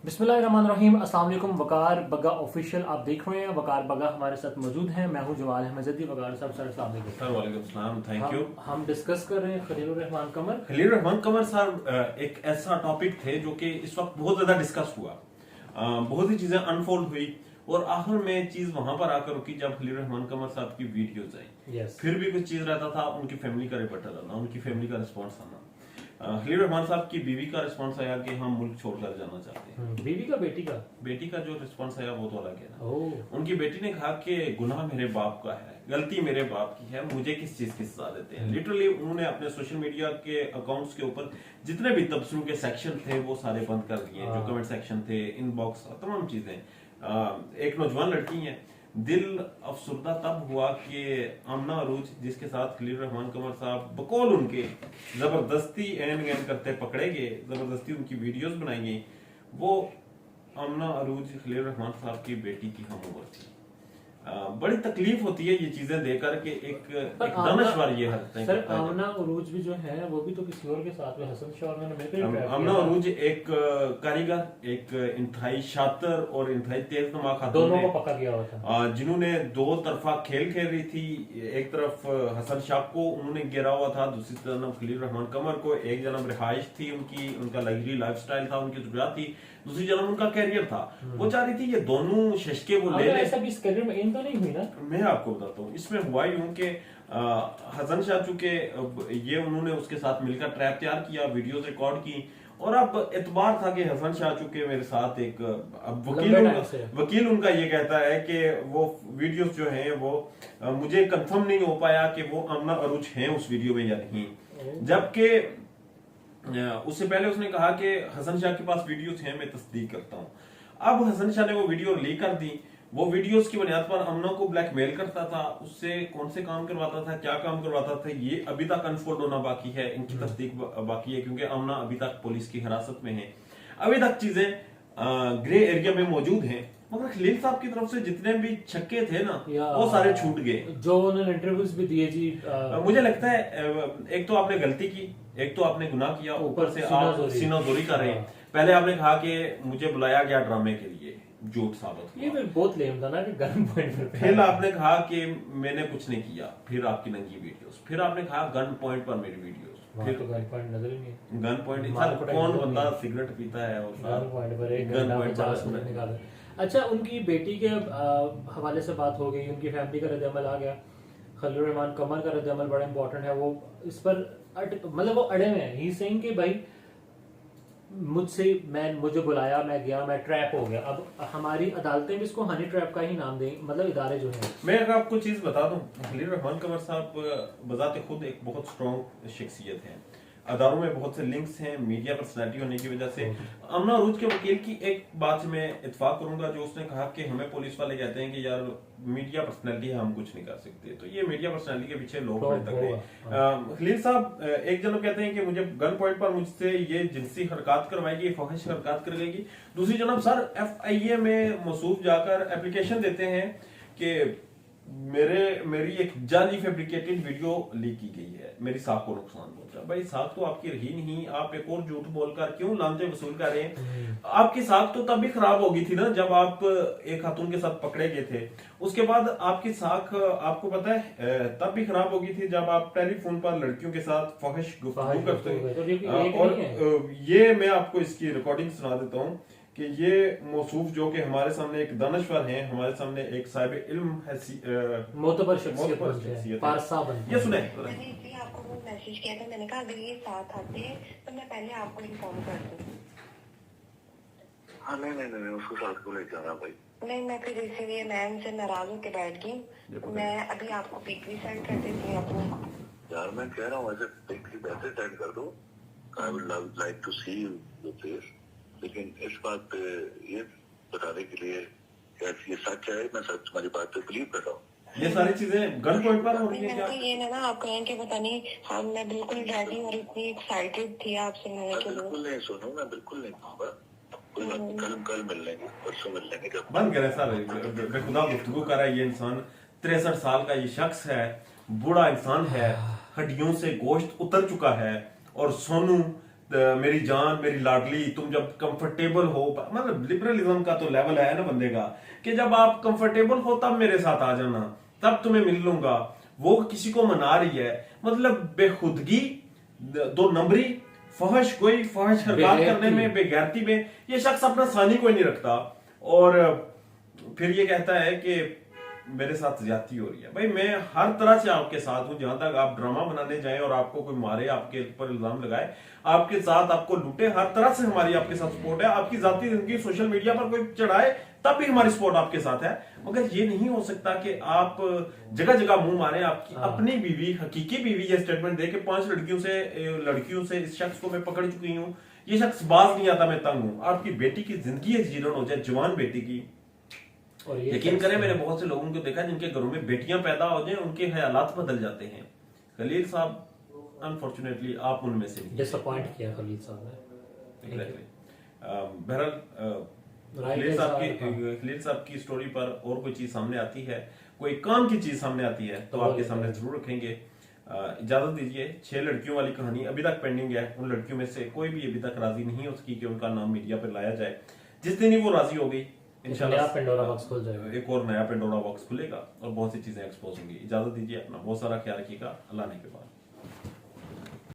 बिस्मिल्लाहिर्रहमानिर्रहीम। अस्सलाम वालेकुम। वकार बग्गा ऑफिशियल आप देख रहे हैं। वकार बग्गा हमारे साथ मौजूद हैं। मैं हूं जमाल अहमद जदी। वकार साहब सर अस्सलाम वालेकुम। सर वालेकुम सलाम, थैंक यू। हम डिस्कस कर रहे हैं खलीलुर रहमान कमर। खलील रहमान कमर साहब एक ऐसा टॉपिक थे जो कि इस वक्त बहुत ज्यादा डिस्कस हुआ। बहुत ही चीजें अनफोल्ड हुई और आखिर में चीज वहां पर आकर रुकी जब खलील रहमान कमर साहब की वीडियोज आई। फिर भी कुछ चीज रहता था, उनकी फैमिली का रिपोर्टर आना, उनकी फैमिली का रिस्पॉन्स आना। खलील रहमान साहब की बीवी का रिस्पॉन्स आया कि हम मुल्क छोड़कर जाना चाहते हैं। बीवी का बेटी का जो रिस्पॉन्स आया वो तो अलग है ना। ओह। उनकी बेटी ने कहा कि गुनाह मेरे बाप का है, गलती मेरे बाप की है, मुझे किस चीज की सजा देते हैं। लिटरली उन्होंने अपने सोशल मीडिया के अकाउंट्स के ऊपर जितने भी तबसरों के सेक्शन थे वो सारे बंद कर दिए। जो कमेंट सेक्शन थे, इनबॉक्स, तमाम चीजें। एक नौजवान लड़की है, दिल अफसुर्दा तब हुआ कि आमना अरूज, जिसके साथ खलील रहमान कमर साहब बकौल उनके जबरदस्ती एन गैन करते पकड़े गए, जबरदस्ती उनकी वीडियोस बनाई गई। वो आमना अरूज खलील रहमान साहब की बेटी की हम उम्र थी। बड़ी तकलीफ होती है ये चीजें देखकर कि एक दानश्वर ये हरकतें सर करता है। आमना उरूज भी जो है वो भी तो किसी और के साथ में हसन शाह और मैंने आमना अरूज एक कारीगर, एक इंतहाई शातिर और इंतहाई तेज दिमाग खातून दोनों है, को पक्का किया हुआ था। जिन्होंने दो तरफा खेल खेल रही थी। एक तरफ हसन शाह को उन्होंने गिरा हुआ था, दूसरी तरफ खलील रहमान कमर को। एक जन्म रिहाइश थी उनकी, उनका लग्जरी लाइफस्टाइल था, उनकी जरूरत थी। दूसरी जन्म उनका कैरियर था। वो चाह रही थी ये दोनों शशके वो ले ले। ऐसा भी इस करियर में एम तो नहीं हुई ना। मैं आपको बताता हूँ इसमें हुआ यूं कि हसन शाह चूंकि ये उन्होंने उसके साथ मिलकर ट्रैप तैयार किया, वीडियोस रिकॉर्ड की, और अब एतबार था कि हसन शाह चूंकि मेरे साथ एक अब वकील उनका ये कहता है कि वो वीडियोस जो हैं वो मुझे कंफर्म नहीं हो पाया कि वो आमना अरूज हैं उस वीडियो में या नहीं। जबकि उससे पहले उसने कहा कि हसन शाह के पास वीडियोस हैं, मैं तस्दीक करता हूं। अब हसन शाह ने वो वीडियो लीक कर दी। वो वीडियोस की बुनियाद पर अमना को ब्लैकमेल करता था, उससे कौन से काम करवाता था, क्या काम करवाता था, ये अभी तक अनफोल्ड होना बाकी है, इनकी तस्दीक बाकी है, क्योंकि अमना अभी तक पुलिस की हिरासत में है। अभी तक चीजें ग्रे एरिया में मौजूद हैं। मगर खलील साहब की तरफ से जितने भी छक्के थे ना वो सारे छूट गए। जो उन्होंने इंटरव्यूज भी दिए जी। मुझे लगता है एक तो आपने गलती की, एक तो आपने गुनाह किया, ऊपर से आप सीनाजोरी कर रहे हैं। पहले आपने कहा कि मुझे बुलाया गया ड्रामे के लिए, झूठ साबित हुआ। ये फिर बहुत लेम था ना कि गन पॉइंट पर। फिर आपने कहा कि मैंने कुछ नहीं किया, फिर आपकी नंगी वीडियोस। फिर आपने कहा गन पॉइंट पर मेरी वीडियोस। फिर तो गन पॉइंट नजर ही नहीं। गन पॉइंट कौन बंदा सिगरेट पीता है और गन पॉइंट पर एक गन घंटा पॉइंट 50 मिनट निकाला। अच्छा, उनकी बेटी के हवाले से बात हो गई, उनकी फैमिली का रद्द-ए-अमल आ गया। खलील रहमान कमर का रद्द-ए-अमल बड़ा इंपॉर्टेंट है। वो इस पर मतलब वो अड़े में है। ही सेइंग कि भाई मुझे बुलाया, मैं गया, मैं ट्रैप हो गया। अब हमारी अदालतें भी इसको हनी ट्रैप का ही नाम दें, मतलब इदारे जो हैं। मैं अगर आपको चीज बता दूं, खलील रहमान कमर साहब बजाते खुद एक बहुत स्ट्रॉन्ग शख्सियत है, अदारों में बहुत से लिंक्स हैं, मीडिया पर्सनैलिटी होने की वजह से। अमना अरूज के वकील की एक बात से मैं इत्फाक करूंगा, जो उसने कहा कि हमें पुलिस वाले कहते हैं कि यार मीडिया पर्सनैलिटी है, हम कुछ नहीं कर सकते। तो ये मीडिया पर्सनैलिटी के पीछे लोग बड़े तगड़े। खलील साहब एक जन कहते हैं कि मुझे गन पॉइंट पर मुझसे ये जिनसी हरकत करवाएगी, फहश हरकत करवाएगी। दूसरी जनब सर FIA में मसूफ जाकर एप्लीकेशन देते हैं कि मेरी एक जाली फैब्रिकेटेड वीडियो लीक की गई है, मेरी साख को नुकसान पहुंचा। भाई साख तो आपकी रही नहीं, आप एक और झूठ बोलकर क्यों लांते वसूल कर रहे हैं? आपकी साख तो तब भी खराब हो गई थी ना जब आप एक खातून के साथ पकड़े गए थे। उसके बाद आपकी साख आपको पता है तब भी खराब हो गई थी जब आप टेलीफोन पर लड़कियों के साथ फहश गुफ्तगू करते। और ये मैं आपको इसकी रिकॉर्डिंग सुना देता हूँ कि ये मौसूफ जो कि हमारे सामने एक दानश्वर हैं, हमारे सामने एक साहिब इल्म है, मोतबर शख्सियत पारसा बनते। ये सुने। मैंने इसलिए आपको वो मैसेज किया था, मैंने कहा अगर ये साथ आते हैं तो मैं पहले आपको इन्फॉर्म कर दूँ। हाँ नहीं उसको साथ को ले जाना भाई। नहीं, मैं फिर इसीलिए मैं उनसे नाराज होकर बैठ गई। मैं अभी आपको पिक भी सेंड कर देती हूँ आपको। यार मैं कह रहा हूँ ऐसे पिक भी वैसे सेंड कर दो, I would like to see your face. लेकिन इस बात पे ये बताने के लिए ये सच है, मैं सच तुम्हारी बात पे बिलीव कर रहा हूँ। ये सारी चीजें गन पॉइंट पर हो रही है क्या? ये ना आप कहें कि पता नहीं, हाँ मैं बिल्कुल रेडी और इतनी एक्साइटेड थी आपसे मिलने के लिए। बिल्कुल नहीं, सुनो मैं बिल्कुल नहीं कहूँगा, कोई बात नहीं, कल मिल लेंगे, परसों मिल लेंगे। जब बंद करें सर, बेखुदा गुफ्तगू कर रहा है ये इंसान। 63 साल का ये शख्स है, बूढ़ा इंसान है, हड्डियों से गोश्त उतर चुका है, और सोनू मेरी जान, मेरी लाडली, तुम जब कंफर्टेबल हो, मतलब लिबरलिज्म का तो लेवल है ना बंदे का, कि जब आप कंफर्टेबल हो तब मेरे साथ आ जाना, तब तुम्हें मिल लूंगा। वो किसी को मना रही है, मतलब बेखुदगी, दो नंबरी, फहश हरकत करने में, बेगैरती में ये शख्स अपना सानी कोई नहीं रखता। और फिर ये कहता है कि मेरे साथ ज्यादती हो रही है। भाई मैं हर तरह से आपके साथ हूं, जहां तक आप ड्रामा बनाने जाएं और आपको कोई मारे, आपके ऊपर इल्जाम लगाए, आपके साथ आपको लूटे, हर तरह से हमारी आपके साथ सपोर्ट है। आपकी जाती जिंदगी सोशल मीडिया पर कोई चढ़ाए तब भी हमारी सपोर्ट आपके साथ है। मगर ये नहीं हो सकता कि आप जगह जगह मुंह मारे। आपकी अपनी बीवी, हकीकी बीवी, ये स्टेटमेंट दे के 5 लड़कियों से इस शख्स को मैं पकड़ चुकी हूँ, ये शख्स बाज नहीं आता, मैं तंग हूँ। आपकी बेटी की जिंदगी जीर्ण हो जाए, जवान बेटी की, यकीन करें मैंने बहुत से लोगों को देखा जिनके घरों में बेटियां पैदा हो जाए, उनके ख्यालात बदल जाते हैं। खलील साहब अनफॉर्चुनेटली आप उनमें से नहीं। डिसअपॉइंट किया खलील साहब ने। एग्जैक्टली। बहरहाल खलील साहब की स्टोरी पर और कोई चीज सामने आती है, कोई काम की चीज सामने आती है तो आपके सामने जरूर रखेंगे। इजाजत दीजिए। 6 लड़कियों वाली कहानी अभी तक पेंडिंग है। उन लड़कियों में से कोई भी अभी तक राजी नहीं हो सकी कि उनका नाम मीडिया पर लाया जाए। जिस दिन ही वो राजी हो गई, इंशाल्लाह पेंडोरा बॉक्स खुल जाएगा, एक और नया पेंडोरा बॉक्स खुलेगा और बहुत सी चीजें एक्सपोज होंगी। इजाजत दीजिए, अपना बहुत सारा ख्याल रखिएगा। अल्लाह ने के बाद।